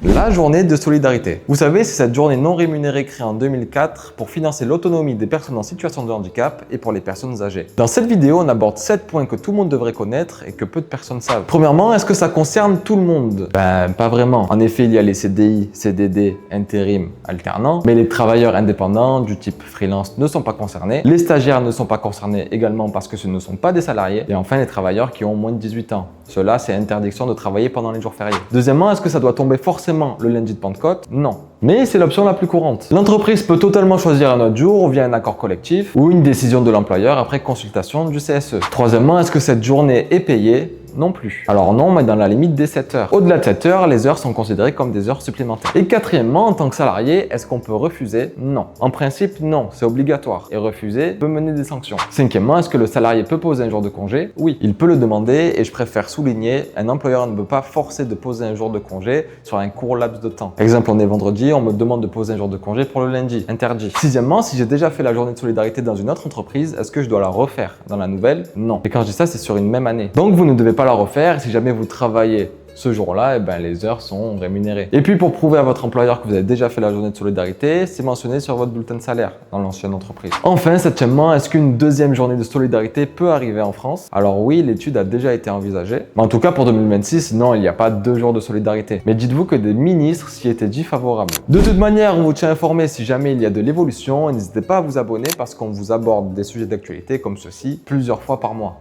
La journée de solidarité. Vous savez, c'est cette journée non rémunérée créée en 2004 pour financer l'autonomie des personnes en situation de handicap et pour les personnes âgées. Dans cette vidéo, on aborde 7 points que tout le monde devrait connaître et que peu de personnes savent. Premièrement, est-ce que ça concerne tout le monde? Pas vraiment. En effet, il y a les CDI, CDD, intérim, alternants, mais les travailleurs indépendants du type freelance ne sont pas concernés. Les stagiaires ne sont pas concernés également parce que ce ne sont pas des salariés. Et enfin, les travailleurs qui ont moins de 18 ans. Cela, c'est interdiction de travailler pendant les jours fériés. Deuxièmement, est-ce que ça doit tomber forcément le lundi de Pentecôte? Non. Mais c'est l'option la plus courante. L'entreprise peut totalement choisir un autre jour via un accord collectif ou une décision de l'employeur après consultation du CSE. Troisièmement, est-ce que cette journée est payée? Non plus. Alors non, mais dans la limite des 7 heures. Au-delà de 7 heures, les heures sont considérées comme des heures supplémentaires. Et quatrièmement, en tant que salarié, est-ce qu'on peut refuser? Non. En principe, non, c'est obligatoire. Et refuser peut mener des sanctions. Cinquièmement, est-ce que le salarié peut poser un jour de congé? Oui, il peut le demander et je préfère souligner, un employeur ne peut pas forcer de poser un jour de congé sur un court laps de temps. Exemple, on est vendredi, on me demande de poser un jour de congé pour le lundi. Interdit. Sixièmement, si j'ai déjà fait la journée de solidarité dans une autre entreprise, est-ce que je dois la refaire dans la nouvelle? Non. Et quand je dis ça, c'est sur une même année. Donc vous ne devez pas la refaire. Si jamais vous travaillez ce jour-là, les heures sont rémunérées. Et puis pour prouver à votre employeur que vous avez déjà fait la journée de solidarité, c'est mentionné sur votre bulletin de salaire dans l'ancienne entreprise. Enfin, septièmement, est-ce qu'une deuxième journée de solidarité peut arriver en France? Alors oui, l'étude a déjà été envisagée. Mais en tout cas, pour 2026, non, il n'y a pas 2 jours de solidarité. Mais dites-vous que des ministres s'y étaient dit favorables. De toute manière, on vous tient informé si jamais il y a de l'évolution. N'hésitez pas à vous abonner parce qu'on vous aborde des sujets d'actualité comme ceci plusieurs fois par mois.